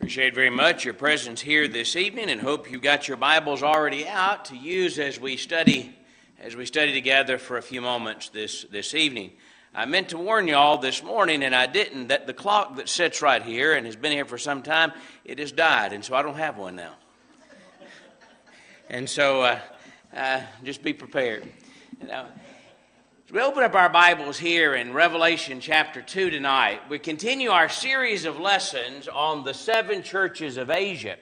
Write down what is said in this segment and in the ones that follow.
Appreciate very much your presence here this evening, and hope you got your Bibles already out to use as we study together for a few moments this evening. I meant to warn you all this morning, and I didn't, that the clock that sits right here and has been here for some time, it has died, and so I don't have one now. And so just be prepared. Now, as we open up our Bibles here in Revelation chapter 2 tonight, we continue our series of lessons on the seven churches of Asia.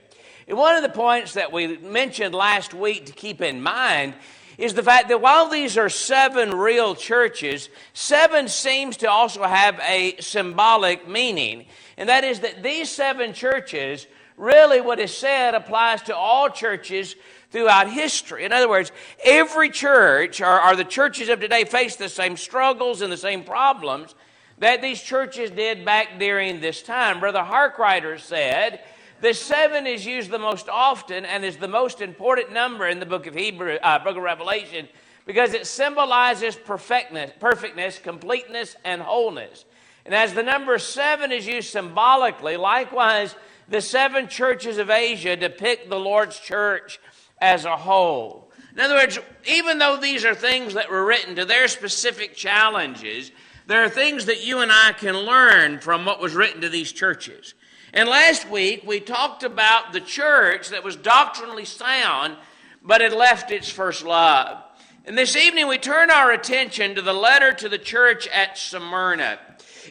And one of the points that we mentioned last week to keep in mind is the fact that while these are seven real churches, seven seems to also have a symbolic meaning. And that is that these seven churches, really what is said applies to all churches throughout history. In other words, every church, or the churches of today, face the same struggles and the same problems that these churches did back during this time. Brother Harkrider said, the seven is used the most often and is the most important number in the book of Revelation because it symbolizes perfectness, completeness, and wholeness. And as the number seven is used symbolically, likewise, the seven churches of Asia depict the Lord's church as a whole. In other words, even though these are things that were written to their specific challenges, there are things that you and I can learn from what was written to these churches. And last week, we talked about the church that was doctrinally sound, but had left its first love. And this evening, we turn our attention to the letter to the church at Smyrna.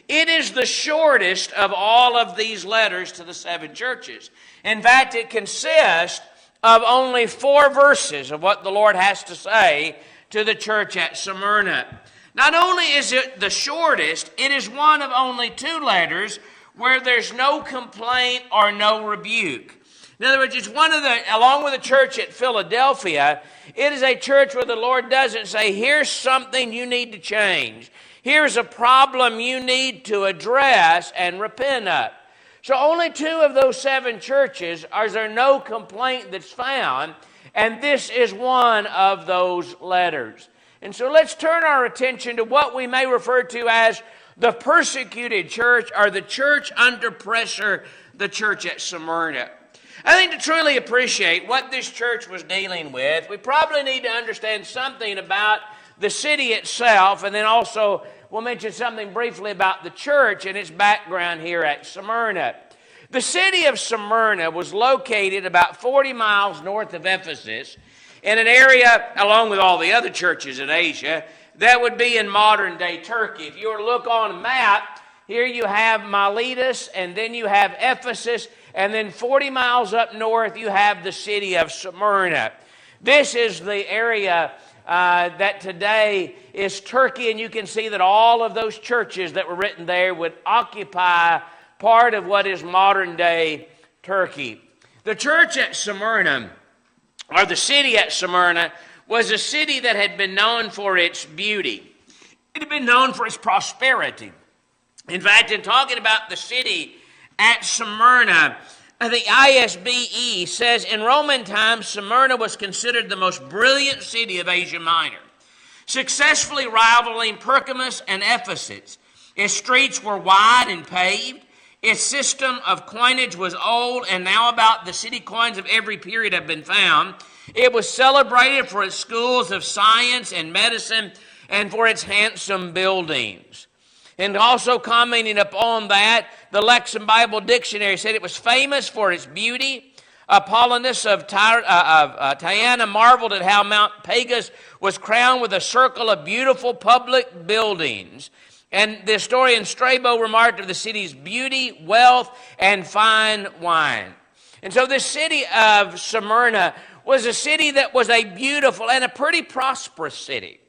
It is the shortest of all of these letters to the seven churches. In fact, it consists of only 4 verses of what the Lord has to say to the church at Smyrna. Not only is it the shortest, it is one of only 2 letters where there's no complaint or no rebuke. In other words, it's one of the, along with the church at Philadelphia, it is a church where the Lord doesn't say, here's something you need to change. Here's a problem you need to address and repent of. So only 2 of those 7 churches are there no complaint that's found, and this is one of those letters. And so let's turn our attention to what we may refer to as the persecuted church, or the church under pressure, the church at Smyrna. I think to truly appreciate what this church was dealing with, we probably need to understand something about the city itself, and then also we'll mention something briefly about the church and its background here at Smyrna. The city of Smyrna was located about 40 miles north of Ephesus in an area, along with all the other churches in Asia, that would be in modern-day Turkey. If you were to look on a map, here you have Miletus, and then you have Ephesus, and then 40 miles up north you have the city of Smyrna. This is the area that today is Turkey, and you can see that all of those churches that were written there would occupy part of what is modern-day Turkey. The church at Smyrna, or the city at Smyrna, was a city that had been known for its beauty. It had been known for its prosperity. In fact, in talking about the city at Smyrna, the ISBE says, in Roman times, Smyrna was considered the most brilliant city of Asia Minor, successfully rivaling Pergamus and Ephesus. Its streets were wide and paved. Its system of coinage was old, and now about the city coins of every period have been found. It was celebrated for its schools of science and medicine and for its handsome buildings. And also commenting upon that, the Lexham Bible Dictionary said it was famous for its beauty. Apollonius of Tyana marveled at how Mount Pagus was crowned with a circle of beautiful public buildings. And the historian Strabo remarked of the city's beauty, wealth, and fine wine. And so this city of Smyrna was a city that was a beautiful and a pretty prosperous city.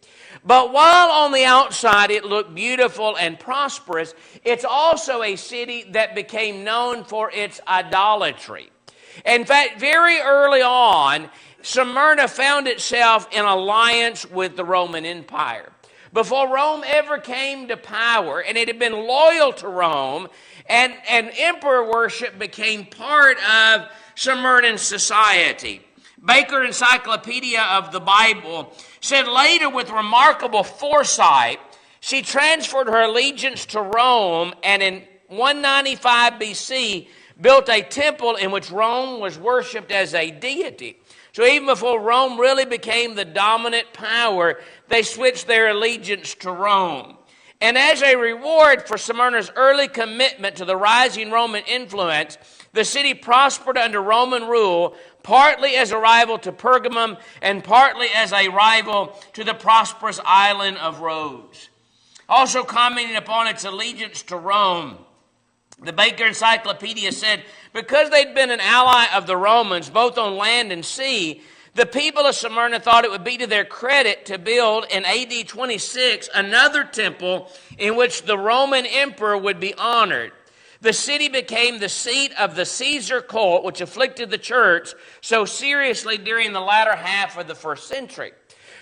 But while on the outside it looked beautiful and prosperous, it's also a city that became known for its idolatry. In fact, very early on, Smyrna found itself in alliance with the Roman Empire. Before Rome ever came to power, and it had been loyal to Rome, and emperor worship became part of Smyrnan society. Baker Encyclopedia of the Bible said later, with remarkable foresight, she transferred her allegiance to Rome, and in 195 BC built a temple in which Rome was worshipped as a deity. So even before Rome really became the dominant power, they switched their allegiance to Rome. And as a reward for Smyrna's early commitment to the rising Roman influence, the city prospered under Roman rule, partly as a rival to Pergamum and partly as a rival to the prosperous island of Rhodes. Also commenting upon its allegiance to Rome, the Baker Encyclopedia said, because they'd been an ally of the Romans, both on land and sea, the people of Smyrna thought it would be to their credit to build in AD 26 another temple in which the Roman emperor would be honored. The city became the seat of the Caesar cult, which afflicted the church so seriously during the latter half of the first century.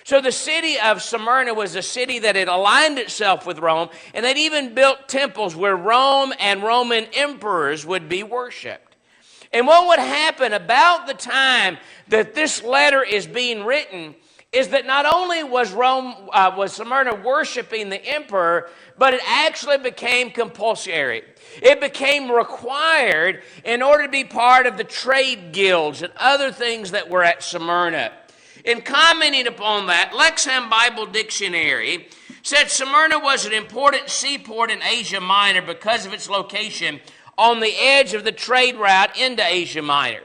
So the city of Smyrna was a city that had aligned itself with Rome, and they'd even built temples where Rome and Roman emperors would be worshipped. And what would happen about the time that this letter is being written is that not only was Smyrna worshiping the emperor, but it actually became compulsory. It became required in order to be part of the trade guilds and other things that were at Smyrna. In commenting upon that, Lexham Bible Dictionary said Smyrna was an important seaport in Asia Minor because of its location on the edge of the trade route into Asia Minor.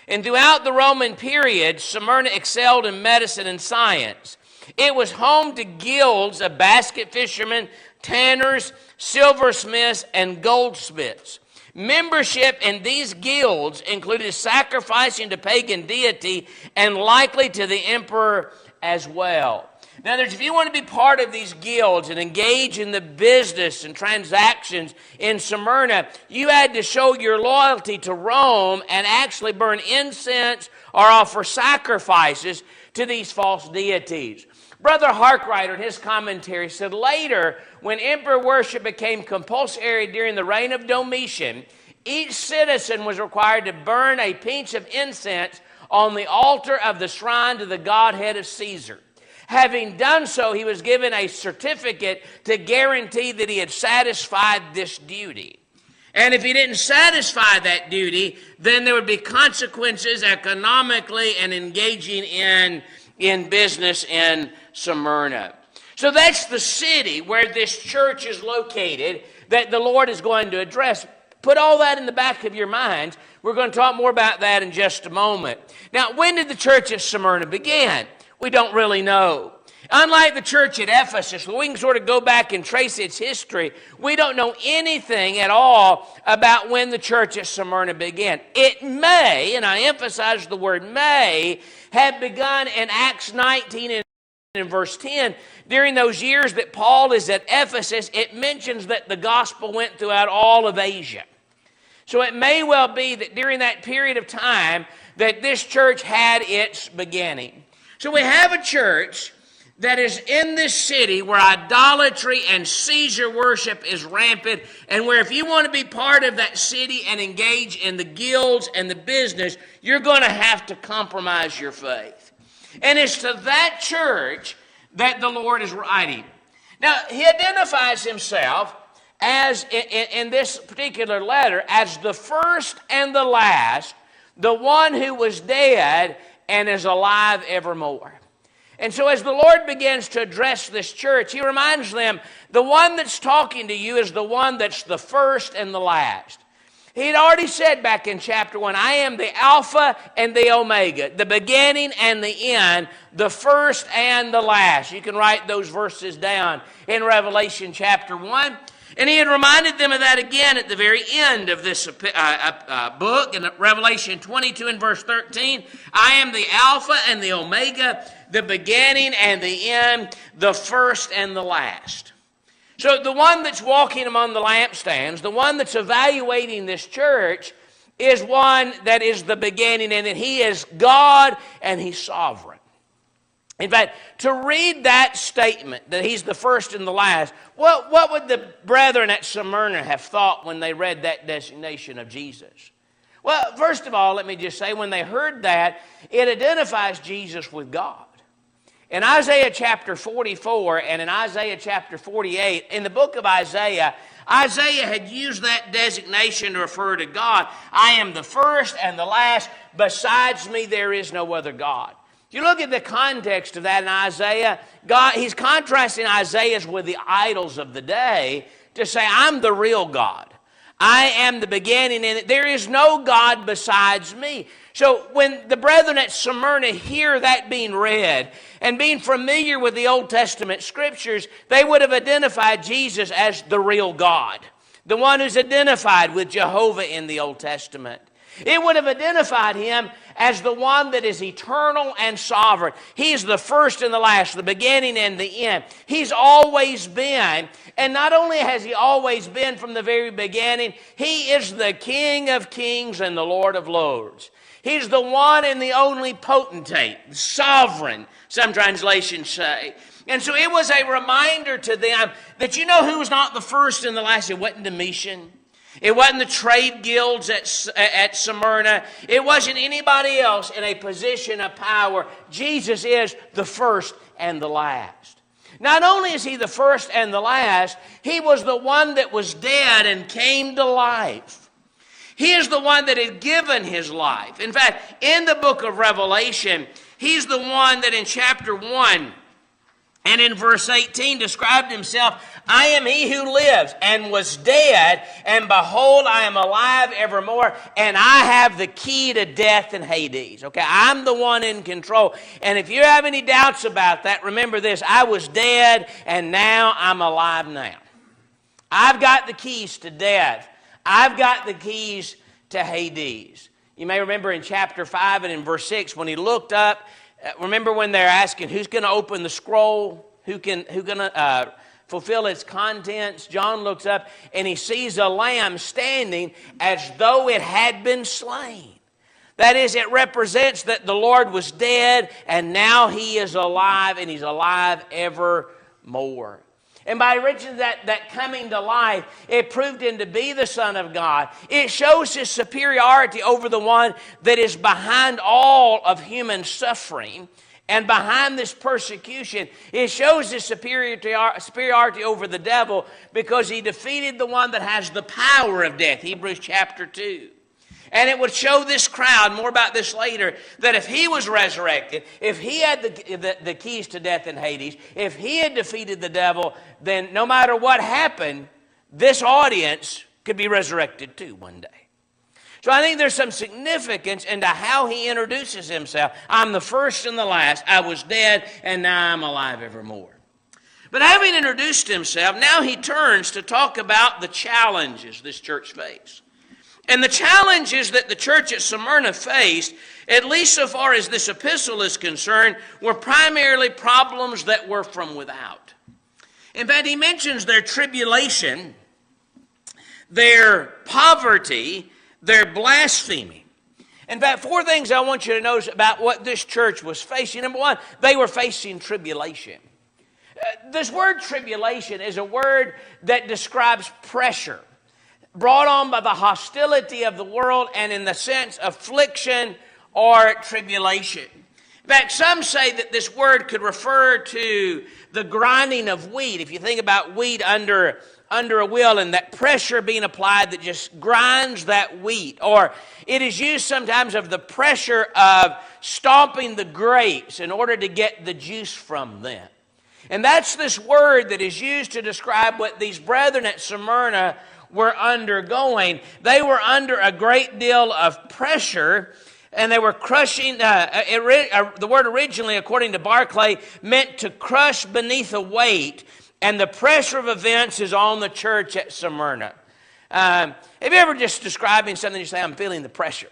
And throughout the Roman period, Smyrna excelled in medicine and science. It was home to guilds of basket fishermen, tanners, silversmiths, and goldsmiths. Membership in these guilds included sacrificing to pagan deity and likely to the emperor as well. Now, if you want to be part of these guilds and engage in the business and transactions in Smyrna, you had to show your loyalty to Rome and actually burn incense or offer sacrifices to these false deities. Brother Harkrider, in his commentary, said later, when emperor worship became compulsory during the reign of Domitian, each citizen was required to burn a pinch of incense on the altar of the shrine to the godhead of Caesar. Having done so, he was given a certificate to guarantee that he had satisfied this duty. And if he didn't satisfy that duty, then there would be consequences economically and engaging in business in Smyrna. So that's the city where this church is located that the Lord is going to address. Put all that in the back of your minds. We're going to talk more about that in just a moment. Now, when did the church at Smyrna begin? We don't really know. Unlike the church at Ephesus, we can sort of go back and trace its history. We don't know anything at all about when the church at Smyrna began. It may, and I emphasize the word may, have begun in Acts 19 and in verse 10. During those years that Paul is at Ephesus, it mentions that the gospel went throughout all of Asia. So it may well be that during that period of time that this church had its beginning. So we have a church that is in this city where idolatry and Caesar worship is rampant, and where if you want to be part of that city and engage in the guilds and the business, you're going to have to compromise your faith. And it's to that church that the Lord is writing. Now, he identifies himself as, in this particular letter, as the first and the last, the one who was dead and is alive evermore. And so as the Lord begins to address this church, he reminds them, the one that's talking to you is the one that's the first and the last. He had already said back in chapter 1, I am the Alpha and the Omega, the beginning and the end, the first and the last. You can write those verses down in Revelation chapter 1. And he had reminded them of that again at the very end of this book in Revelation 22 and verse 13. I am the Alpha and the Omega, the beginning and the end, the first and the last. So the one that's walking among the lampstands, the one that's evaluating this church, is one that is the beginning, and that he is God and he's sovereign. In fact, to read that statement, that he's the first and the last, what would the brethren at Smyrna have thought when they read that designation of Jesus? Well, first of all, let me just say, when they heard that, it identifies Jesus with God. In Isaiah chapter 44 and in Isaiah chapter 48, in the book of Isaiah, Isaiah had used that designation to refer to God. I am the first and the last. Besides me, there is no other God. If you look at the context of that in Isaiah, he's contrasting Isaiah's with the idols of the day to say, I'm the real God. I am the beginning, and there is no God besides me. So when the brethren at Smyrna hear that being read, and being familiar with the Old Testament scriptures, they would have identified Jesus as the real God, the one who's identified with Jehovah in the Old Testament. It would have identified him as the one that is eternal and sovereign. He's the first and the last, the beginning and the end. He's always been, and not only has he always been from the very beginning, he is the King of kings and the Lord of lords. He's the one and the only potentate, sovereign, some translations say. And so it was a reminder to them that you know who was not the first and the last? It wasn't Domitian. It wasn't the trade guilds at Smyrna. It wasn't anybody else in a position of power. Jesus is the first and the last. Not only is he the first and the last, he was the one that was dead and came to life. He is the one that had given his life. In fact, in the book of Revelation, he's the one that in chapter 1 and in verse 18 described himself, I am he who lives and was dead, and behold, I am alive evermore, and I have the key to death and Hades. Okay, I'm the one in control. And if you have any doubts about that, remember this, I was dead and now I'm alive now. I've got the keys to death. I've got the keys to Hades. You may remember in chapter 5 and in verse 6 when he looked up, remember when they're asking who's going to open the scroll, who's going to fulfill its contents. John looks up and he sees a lamb standing as though it had been slain. That is, it represents that the Lord was dead and now he is alive, and he's alive evermore. And by reaching that coming to life, it proved him to be the Son of God. It shows his superiority over the one that is behind all of human suffering and behind this persecution. It shows his superiority over the devil because he defeated the one that has the power of death, Hebrews chapter 2. And it would show this crowd, more about this later, that if he was resurrected, if he had the keys to death and Hades, if he had defeated the devil, then no matter what happened, this audience could be resurrected too one day. So I think there's some significance into how he introduces himself. I'm the first and the last. I was dead, and now I'm alive evermore. But having introduced himself, now he turns to talk about the challenges this church faced. And the challenges that the church at Smyrna faced, at least so far as this epistle is concerned, were primarily problems that were from without. In fact, he mentions their tribulation, their poverty, their blasphemy. In fact, 4 things I want you to notice about what this church was facing. Number 1, they were facing tribulation. This word tribulation is a word that describes pressure brought on by the hostility of the world and in the sense of affliction or tribulation. In fact, some say that this word could refer to the grinding of wheat. If you think about wheat under a wheel and that pressure being applied that just grinds that wheat. Or it is used sometimes of the pressure of stomping the grapes in order to get the juice from them. And that's this word that is used to describe what these brethren at Smyrna were undergoing. They were under a great deal of pressure, and they were crushing. The word originally, according to Barclay, meant to crush beneath a weight, and the pressure of events is on the church at Smyrna. Have you ever just describing something, you say, I'm feeling the pressure?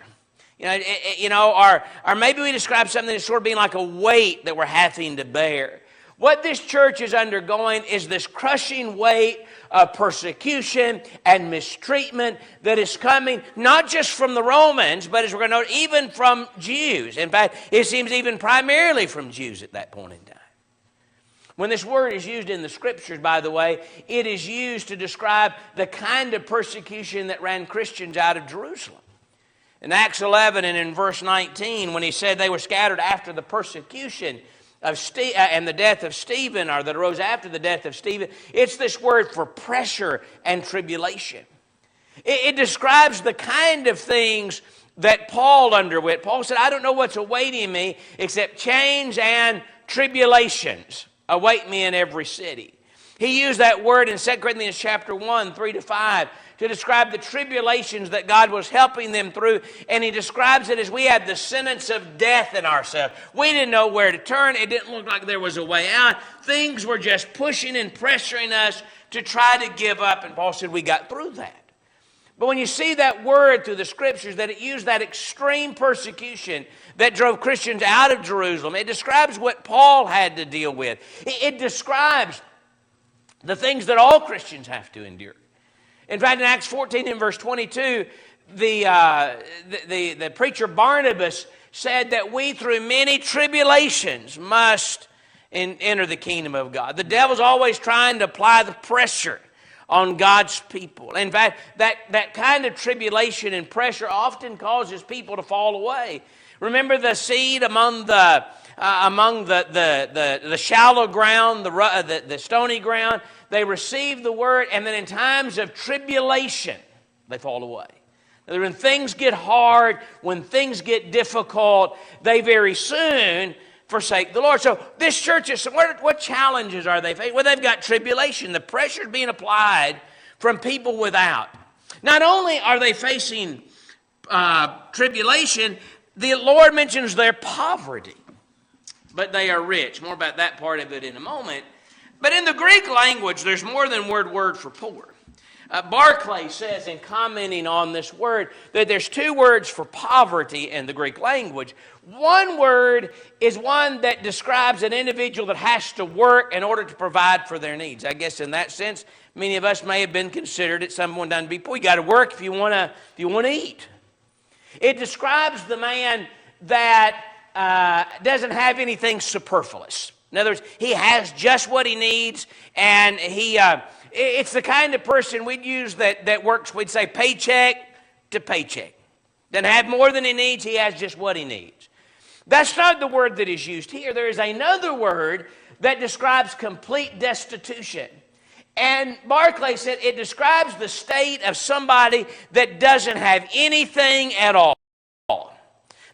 Or maybe we describe something as sort of being like a weight that we're having to bear. What this church is undergoing is this crushing weight of persecution and mistreatment that is coming not just from the Romans, but as we're going to note, even from Jews. In fact, it seems even primarily from Jews at that point in time. When this word is used in the Scriptures, by the way, it is used to describe the kind of persecution that ran Christians out of Jerusalem. In Acts 11 and in verse 19, when he said they were scattered after the persecution and the death of Stephen, or that arose after the death of Stephen, it's this word for pressure and tribulation. It describes the kind of things that Paul underwent. Paul said, I don't know what's awaiting me except change and tribulations await me in every city. He used that word in 2 Corinthians chapter 1, 3-5, to describe the tribulations that God was helping them through. And he describes it as we had the sentence of death in ourselves. We didn't know where to turn. It didn't look like there was a way out. Things were just pushing and pressuring us to try to give up. And Paul said we got through that. But when you see that word through the Scriptures, that it used that extreme persecution that drove Christians out of Jerusalem, it describes what Paul had to deal with. It describes the things that all Christians have to endure. In fact, in Acts 14 and verse 22, the preacher Barnabas said that we through many tribulations must enter the kingdom of God. The devil's always trying to apply the pressure on God's people. In fact, that kind of tribulation and pressure often causes people to fall away. Remember the seed among the shallow ground, the stony ground. They receive the word, and then in times of tribulation, they fall away. When things get hard, when things get difficult, they very soon forsake the Lord. So this church is, what challenges are they facing? Well, they've got tribulation. The pressure is being applied from people without. Not only are they facing tribulation, the Lord mentions their poverty, but they are rich. More about that part of it in a moment. But in the Greek language, there's more than word for poor. Barclay says in commenting on this word that there's two words for poverty in the Greek language. One word is one that describes an individual that has to work in order to provide for their needs. I guess in that sense, many of us may have been considered at some point to be poor. You got to work if you want to eat. It describes the man that doesn't have anything superfluous. In other words, he has just what he needs, and it's the kind of person we'd use that works, we'd say paycheck to paycheck. Doesn't have more than he needs, he has just what he needs. That's not the word that is used here. There is another word that describes complete destitution. And Barclay said it describes the state of somebody that doesn't have anything at all.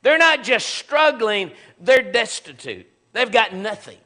They're not just struggling, they're destitute. They've got nothing.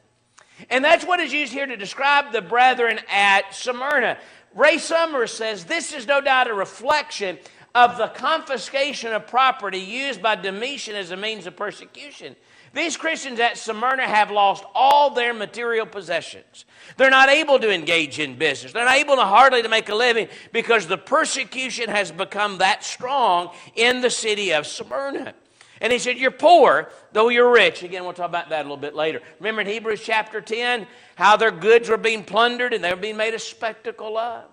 And that's what is used here to describe the brethren at Smyrna. Ray Summers says this is no doubt a reflection of the confiscation of property used by Domitian as a means of persecution. These Christians at Smyrna have lost all their material possessions. They're not able to engage in business. They're not able to hardly to make a living because the persecution has become that strong in the city of Smyrna. And he said, you're poor, though you're rich. Again, we'll talk about that a little bit later. Remember in Hebrews chapter 10, how their goods were being plundered and they were being made a spectacle of.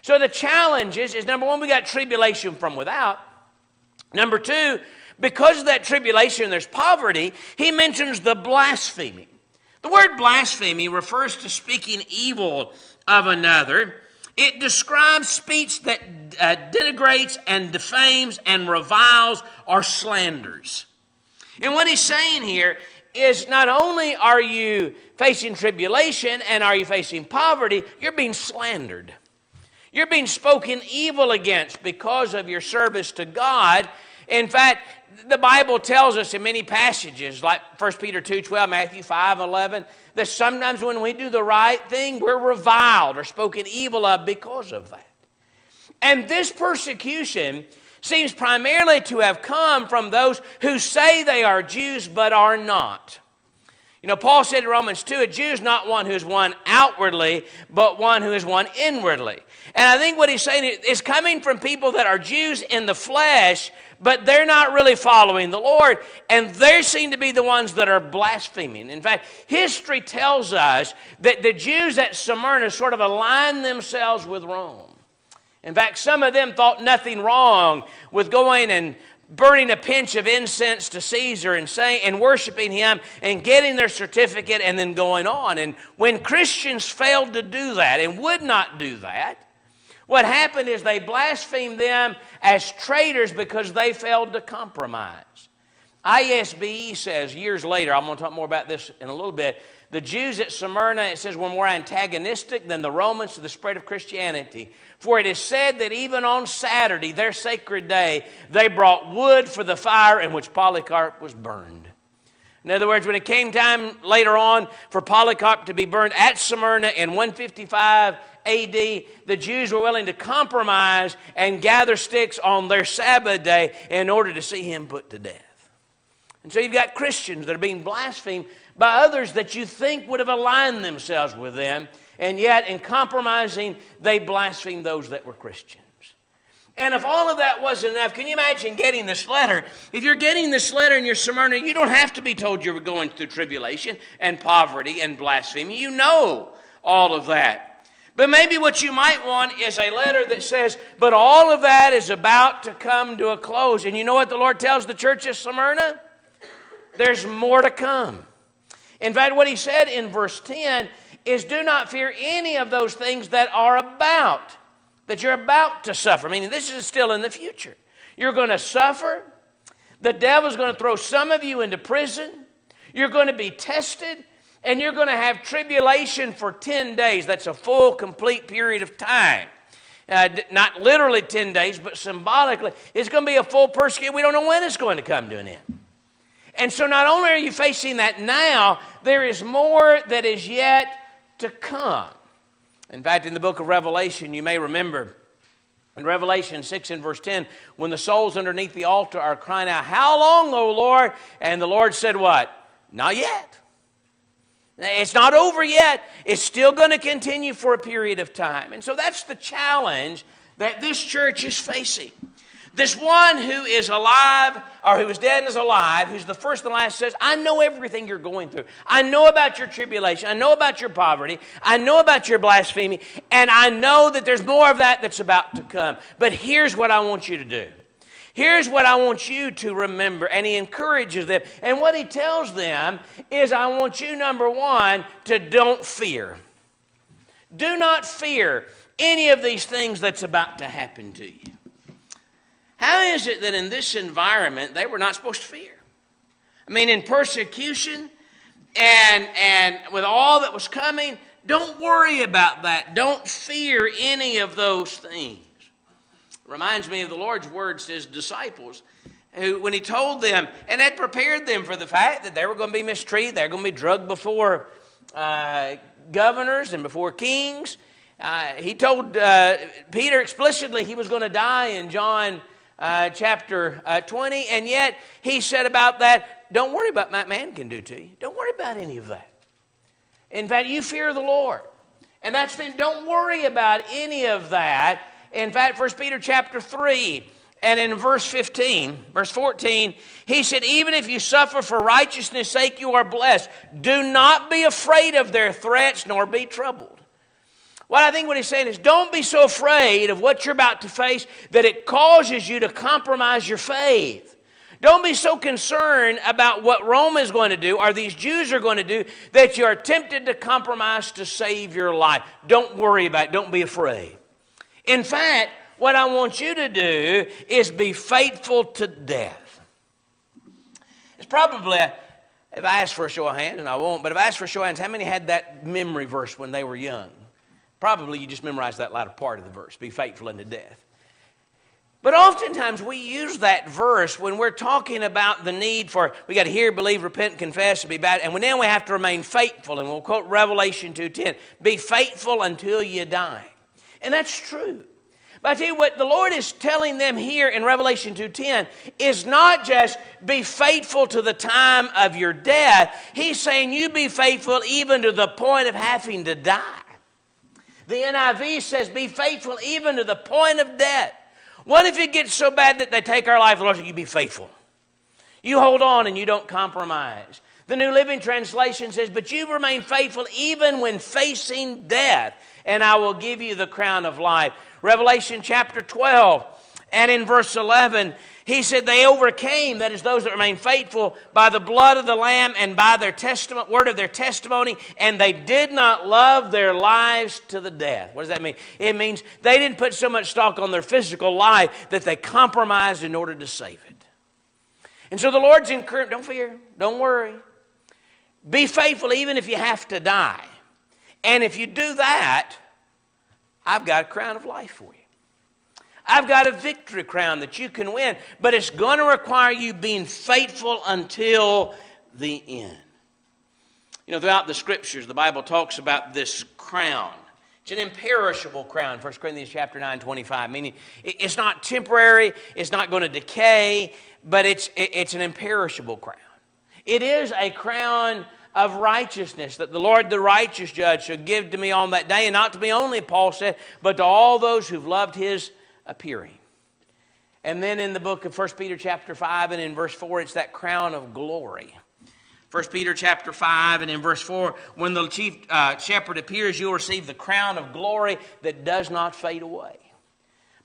So the challenge is number one, we got tribulation from without. Number two, because of that tribulation, there's poverty. He mentions the blasphemy. The word blasphemy refers to speaking evil of another. It describes speech that denigrates and defames and reviles or slanders. And what he's saying here is not only are you facing tribulation and are you facing poverty, you're being slandered. You're being spoken evil against because of your service to God. In fact, the Bible tells us in many passages, like 1 Peter 2:12, Matthew 5:11, that sometimes when we do the right thing, we're reviled or spoken evil of because of that. And this persecution seems primarily to have come from those who say they are Jews but are not. You know, Paul said in Romans 2, a Jew is not one who is one outwardly, but one who is one inwardly. And I think what he's saying is coming from people that are Jews in the flesh, but they're not really following the Lord, and they seem to be the ones that are blaspheming. In fact, history tells us that the Jews at Smyrna sort of aligned themselves with Rome. In fact, some of them thought nothing wrong with going and burning a pinch of incense to Caesar and saying and worshiping him and getting their certificate and then going on. And when Christians failed to do that and would not do that, what happened is they blasphemed them as traitors because they failed to compromise. ISBE says years later, I'm going to talk more about this in a little bit, the Jews at Smyrna, it says, were more antagonistic than the Romans to the spread of Christianity. For it is said that even on Saturday, their sacred day, they brought wood for the fire in which Polycarp was burned. In other words, when it came time later on for Polycarp to be burned at Smyrna in 155 AD, the Jews were willing to compromise and gather sticks on their Sabbath day in order to see him put to death. And so you've got Christians that are being blasphemed by others that you think would have aligned themselves with them, and yet in compromising, they blasphemed those that were Christians. And if all of that wasn't enough, can you imagine getting this letter? If you're getting this letter in your Smyrna, you don't have to be told you're going through tribulation and poverty and blasphemy. You know all of that. But maybe what you might want is a letter that says, but all of that is about to come to a close. And you know what the Lord tells the church of Smyrna? There's more to come. In fact, what he said in verse 10 is, do not fear any of those things that you're about to suffer. Meaning this is still in the future. You're going to suffer. The devil's going to throw some of you into prison. You're going to be tested. And you're going to have tribulation for 10 days. That's a full, complete period of time. Not literally 10 days, but symbolically. It's going to be a full persecution. We don't know when it's going to come to an end. And so not only are you facing that now, there is more that is yet to come. In fact, in the book of Revelation, you may remember in Revelation 6 and verse 10, when the souls underneath the altar are crying out, how long, O Lord? And the Lord said what? Not yet. It's not over yet. It's still going to continue for a period of time. And so that's the challenge that this church is facing. This one who is alive, or who is dead and is alive, who's the first and last, says, I know everything you're going through. I know about your tribulation. I know about your poverty. I know about your blasphemy. And I know that there's more of that that's about to come. But here's what I want you to do. Here's what I want you to remember. And he encourages them. And what he tells them is, I want you, number one, to don't fear. Do not fear any of these things that's about to happen to you. How is it that in this environment they were not supposed to fear? I mean, in persecution and with all that was coming, don't worry about that. Don't fear any of those things. Reminds me of the Lord's words to his disciples, who, when he told them, and had prepared them for the fact that they were going to be mistreated, they were going to be drugged before governors and before kings. He told Peter explicitly he was going to die in John chapter 20, and yet he said about that, don't worry about what man can do to you. Don't worry about any of that. In fact, you fear the Lord. And that's the, don't worry about any of that. In fact, 1 Peter chapter 3, and in verse 14, he said, even if you suffer for righteousness' sake, you are blessed. Do not be afraid of their threats, nor be troubled. Well, I think what he's saying is, don't be so afraid of what you're about to face that it causes you to compromise your faith. Don't be so concerned about what Rome is going to do or these Jews are going to do that you are tempted to compromise to save your life. Don't worry about it. Don't be afraid. In fact, what I want you to do is be faithful to death. It's probably, if I ask for a show of hands, and I won't, but if I ask for a show of hands, how many had that memory verse when they were young? Probably you just memorized that latter part of the verse, be faithful unto death. But oftentimes we use that verse when we're talking about the need for, we got to hear, believe, repent, confess, and be bad. And then we have to remain faithful. And we'll quote Revelation 2:10, be faithful until you die. And that's true. But I tell you what, the Lord is telling them here in Revelation 2:10 is not just be faithful to the time of your death. He's saying you be faithful even to the point of having to die. The NIV says, be faithful even to the point of death. What if it gets so bad that they take our life? The Lord says, you be faithful. You hold on and you don't compromise. The New Living Translation says, but you remain faithful even when facing death, and I will give you the crown of life. Revelation chapter 12, and in verse 11, he said they overcame, that is those that remain faithful, by the blood of the Lamb and by their word of their testimony, and they did not love their lives to the death. What does that mean? It means they didn't put so much stock on their physical life that they compromised in order to save it. And so the Lord's encouraged, don't fear, don't worry. Be faithful even if you have to die. And if you do that, I've got a crown of life for you. I've got a victory crown that you can win. But it's going to require you being faithful until the end. You know, throughout the Scriptures, the Bible talks about this crown. It's an imperishable crown, 1 Corinthians chapter 9, 25. Meaning, it's not temporary, it's not going to decay, but it's an imperishable crown. It is a crown of righteousness that the Lord, the righteous judge, shall give to me on that day, and not to me only, Paul said, but to all those who've loved his appearing. And then in the book of 1 Peter chapter 5 and in verse 4, it's that crown of glory. 1 Peter chapter 5 and in verse 4, when the chief shepherd appears, you'll receive the crown of glory that does not fade away.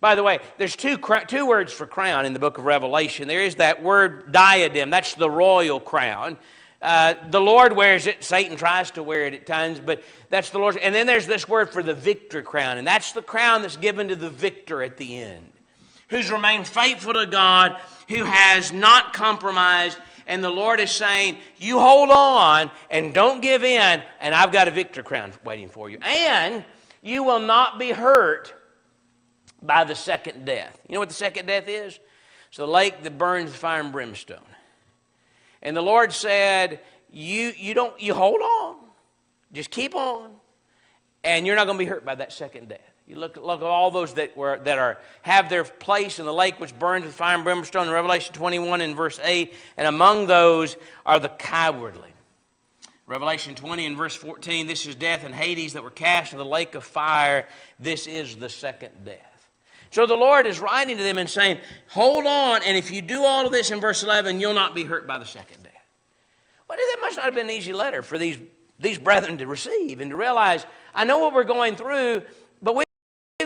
By the way, there's two words for crown in the book of Revelation. There is that word diadem. That's the royal crown. The Lord wears it. Satan tries to wear it at times, but that's the Lord's. And then there's this word for the victor crown, and that's the crown that's given to the victor at the end, who's remained faithful to God, who has not compromised. And the Lord is saying, you hold on and don't give in, and I've got a victor crown waiting for you. And you will not be hurt by the second death. You know what the second death is? It's the lake that burns with fire and brimstone. And the Lord said, you hold on. Just keep on. And you're not going to be hurt by that second death. You look at all those that have their place in the lake which burns with fire and brimstone in Revelation 21 and verse 8. And among those are the cowardly. Revelation 20 and verse 14, this is death and Hades that were cast into the lake of fire. This is the second death. So the Lord is writing to them and saying, hold on, and if you do all of this in verse 11, you'll not be hurt by the second death. Well, that must not have been an easy letter for these brethren to receive and to realize, I know what we're going through, but we've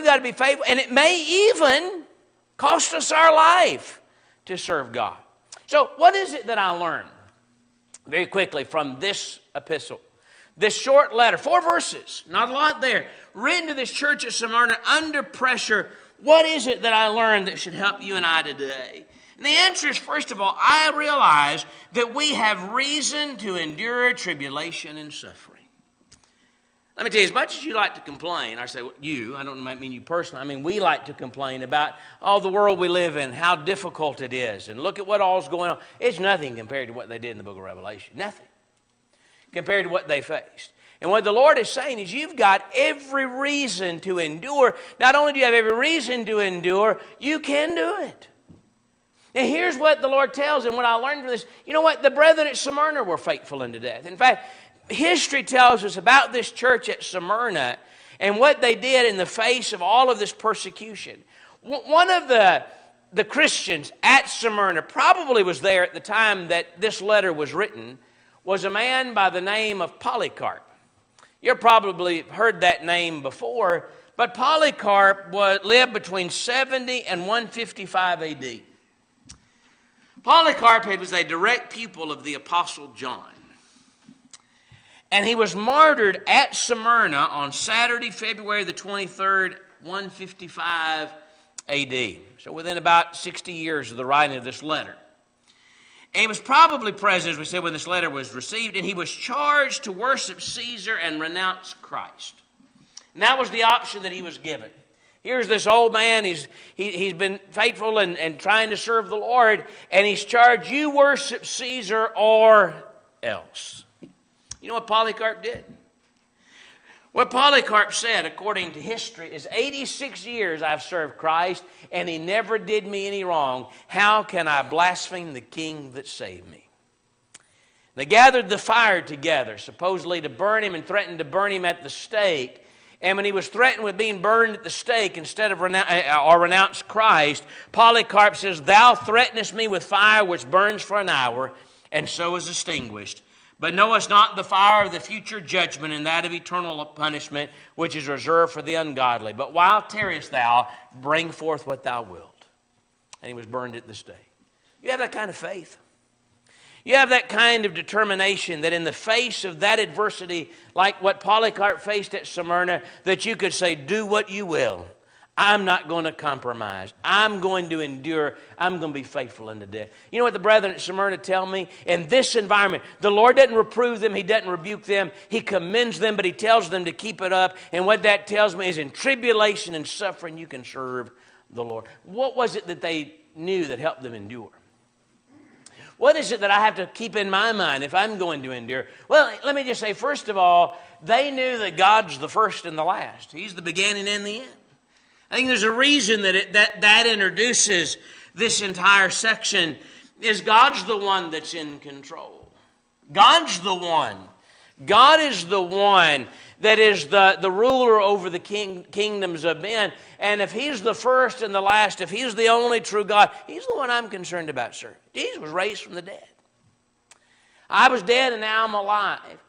got to be faithful, and it may even cost us our life to serve God. So what is it that I learned very quickly from this epistle? This short letter, 4 verses, not a lot there, written to this church at Smyrna under pressure. What is it that I learned that should help you and I today? And the answer is, first of all, I realize that we have reason to endure tribulation and suffering. Let me tell you, as much as you like to complain, I say, well, I don't mean you personally, I mean we like to complain about the world we live in, how difficult it is, and look at what all's going on. It's nothing compared to what they did in the book of Revelation. Nothing compared to what they faced. And what the Lord is saying is you've got every reason to endure. Not only do you have every reason to endure, you can do it. And here's what the Lord tells them, what I learned from this. You know what? The brethren at Smyrna were faithful unto death. In fact, history tells us about this church at Smyrna and what they did in the face of all of this persecution. One of the Christians at Smyrna, probably was there at the time that this letter was written, was a man by the name of Polycarp. You've probably heard that name before, but Polycarp lived between 70 and 155 A.D. Polycarp was a direct pupil of the Apostle John. And he was martyred at Smyrna on Saturday, February the 23rd, 155 A.D. So within about 60 years of the writing of this letter. And he was probably present, as we said, when this letter was received, and he was charged to worship Caesar and renounce Christ. And that was the option that he was given. Here's this old man, he's been faithful and trying to serve the Lord, and he's charged, you worship Caesar or else. You know what Polycarp did? What Polycarp said, according to history, is 86 years I've served Christ, and he never did me any wrong. How can I blaspheme the king that saved me? They gathered the fire together, supposedly to burn him, and threatened to burn him at the stake. And when he was threatened with being burned at the stake instead of renounce Christ, Polycarp says, thou threatenest me with fire which burns for an hour, and so is extinguished. But knowest not the fire of the future judgment and that of eternal punishment, which is reserved for the ungodly. But while tarriest thou, bring forth what thou wilt. And he was burned at the stake. You have that kind of faith. You have that kind of determination that in the face of that adversity, like what Polycarp faced at Smyrna, that you could say, do what you will. I'm not going to compromise. I'm going to endure. I'm going to be faithful unto death. You know what the brethren at Smyrna tell me? In this environment, the Lord doesn't reprove them. He doesn't rebuke them. He commends them, but He tells them to keep it up. And what that tells me is in tribulation and suffering, you can serve the Lord. What was it that they knew that helped them endure? What is it that I have to keep in my mind if I'm going to endure? Well, let me just say, first of all, they knew that God's the first and the last. He's the beginning and the end. I think there's a reason that introduces this entire section is God's the one that's in control. God's the one. God is the one that is the ruler over the kingdoms of men. And if He's the first and the last, if He's the only true God, He's the one I'm concerned about, sir. Jesus was raised from the dead. I was dead and now I'm alive.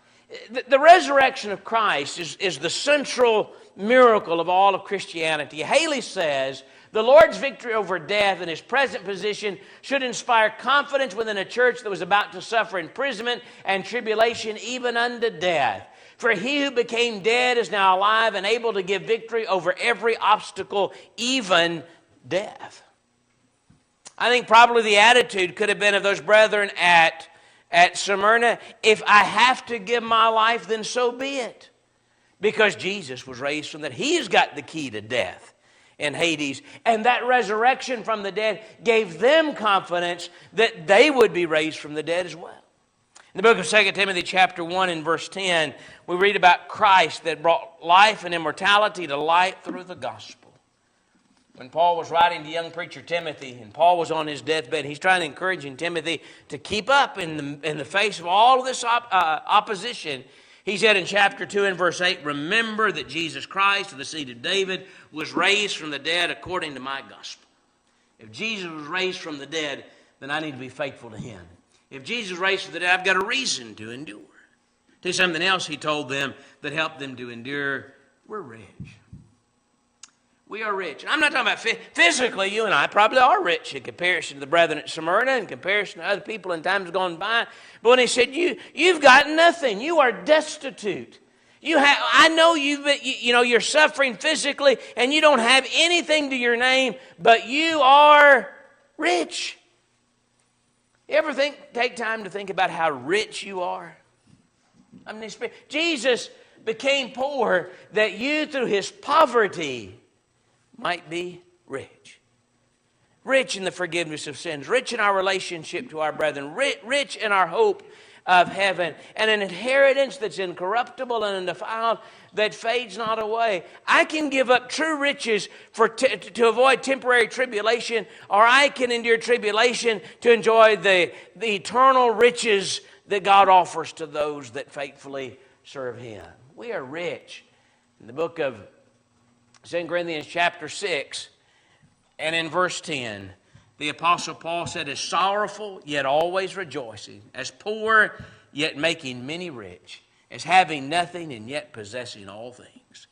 The resurrection of Christ is the central miracle of all of Christianity. Haley says, the Lord's victory over death in His present position should inspire confidence within a church that was about to suffer imprisonment and tribulation even unto death. For He who became dead is now alive and able to give victory over every obstacle, even death. I think probably the attitude could have been of those brethren at Smyrna, if I have to give my life, then so be it. Because Jesus was raised from the dead. He's got the key to death and Hades. And that resurrection from the dead gave them confidence that they would be raised from the dead as well. In the book of 2 Timothy chapter 1 and verse 10, we read about Christ that brought life and immortality to light through the gospel. When Paul was writing to young preacher Timothy, and Paul was on his deathbed, he's trying to encourage Timothy to keep up in the face of all of this opposition. He said in chapter 2 and verse 8, remember that Jesus Christ of the seed of David was raised from the dead according to my gospel. If Jesus was raised from the dead, then I need to be faithful to Him. If Jesus was raised from the dead, I've got a reason to endure. Tell you something else He told them that helped them to endure. We're rich. We are rich. And I'm not talking about physically, you and I probably are rich in comparison to the brethren at Smyrna, in comparison to other people in times gone by. But when He said, you've got nothing. You are destitute. I know you're suffering physically and you don't have anything to your name, but you are rich. You ever take time to think about how rich you are? I mean, Jesus became poor that you through His poverty might be rich. Rich in the forgiveness of sins. Rich in our relationship to our brethren. Rich in our hope of heaven. And an inheritance that's incorruptible and undefiled that fades not away. I can give up true riches to avoid temporary tribulation, or I can endure tribulation to enjoy the eternal riches that God offers to those that faithfully serve Him. We are rich. In the book of 2 Corinthians chapter 6 and in verse 10, the Apostle Paul said, as sorrowful yet always rejoicing, as poor yet making many rich, as having nothing and yet possessing all things.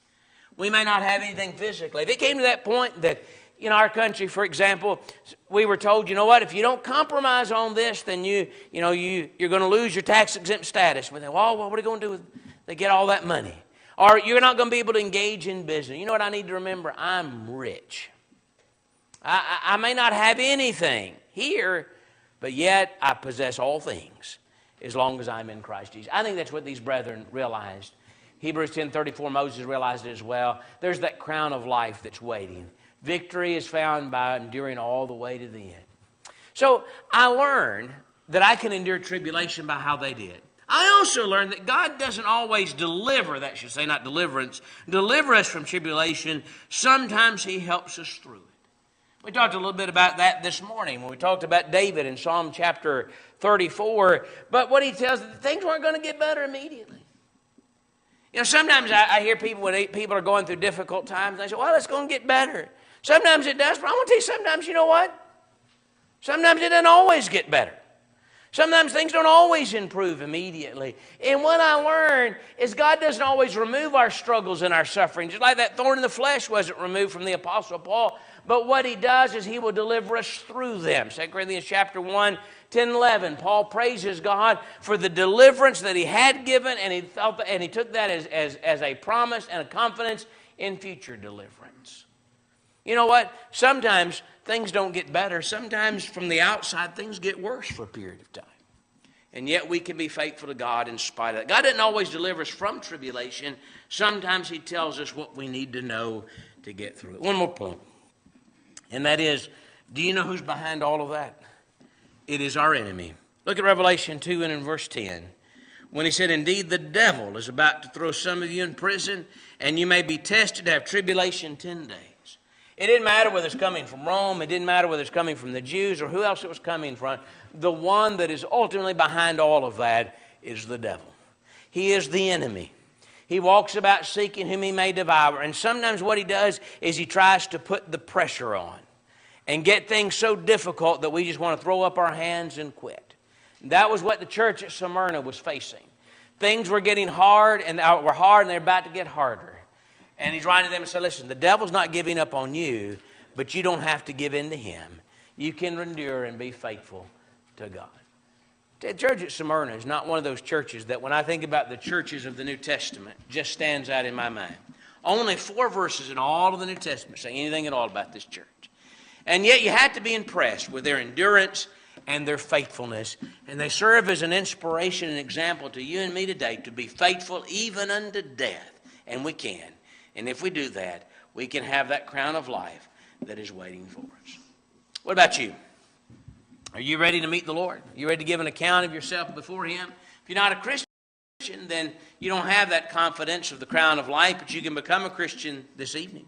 We may not have anything physically. If it came to that point that in our country, for example, we were told, you know what, if you don't compromise on this, then you're going to lose your tax-exempt status. We think, well, what are they going to do with they get all that money? Or you're not going to be able to engage in business. You know what I need to remember? I'm rich. I may not have anything here, but yet I possess all things as long as I'm in Christ Jesus. I think that's what these brethren realized. Hebrews 10:34, Moses realized it as well. There's that crown of life that's waiting. Victory is found by enduring all the way to the end. So I learned that I can endure tribulation by how they did. I also learned that God doesn't always deliver us from tribulation. Sometimes He helps us through it. We talked a little bit about that this morning when we talked about David in Psalm chapter 34. But what he tells us, things weren't going to get better immediately. You know, sometimes I hear people when people are going through difficult times, they say, well, it's going to get better. Sometimes it does, but I want to tell you, sometimes, you know what? Sometimes it doesn't always get better. Sometimes things don't always improve immediately. And what I learned is God doesn't always remove our struggles and our suffering. Just like that thorn in the flesh wasn't removed from the Apostle Paul. But what He does is He will deliver us through them. 2 Corinthians chapter 1, 10, 11. Paul praises God for the deliverance that He had given, and he took that as a promise and a confidence in future deliverance. You know what? Sometimes things don't get better. Sometimes from the outside, things get worse for a period of time. And yet we can be faithful to God in spite of that. God doesn't always deliver us from tribulation. Sometimes he tells us what we need to know to get through it. One more point. And that is, do you know who's behind all of that? It is our enemy. Look at Revelation 2 and in verse 10. When he said, indeed, the devil is about to throw some of you in prison, and you may be tested to have tribulation 10 days. It didn't matter whether it's coming from Rome. It didn't matter whether it's coming from the Jews or who else it was coming from. The one that is ultimately behind all of that is the devil. He is the enemy. He walks about seeking whom he may devour. And sometimes what he does is he tries to put the pressure on and get things so difficult that we just want to throw up our hands and quit. That was what the church at Smyrna was facing. Things were getting hard and they're about to get harder. And he's writing to them and said, listen, the devil's not giving up on you, but you don't have to give in to him. You can endure and be faithful to God. The church at Smyrna is not one of those churches that when I think about the churches of the New Testament, just stands out in my mind. Only 4 verses in all of the New Testament say anything at all about this church. And yet you have to be impressed with their endurance and their faithfulness. And they serve as an inspiration and example to you and me today to be faithful even unto death. And we can. And if we do that, we can have that crown of life that is waiting for us. What about you? Are you ready to meet the Lord? Are you ready to give an account of yourself before him? If you're not a Christian, then you don't have that confidence of the crown of life, but you can become a Christian this evening.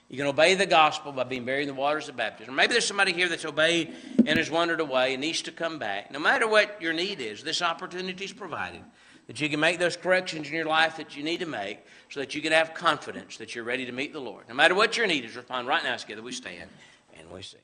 You can obey the gospel by being buried in the waters of baptism. Maybe there's somebody here that's obeyed and has wandered away and needs to come back. No matter what your need is, this opportunity is provided that you can make those corrections in your life that you need to make so that you can have confidence that you're ready to meet the Lord. No matter what your need is, respond right now together. We stand and we sing.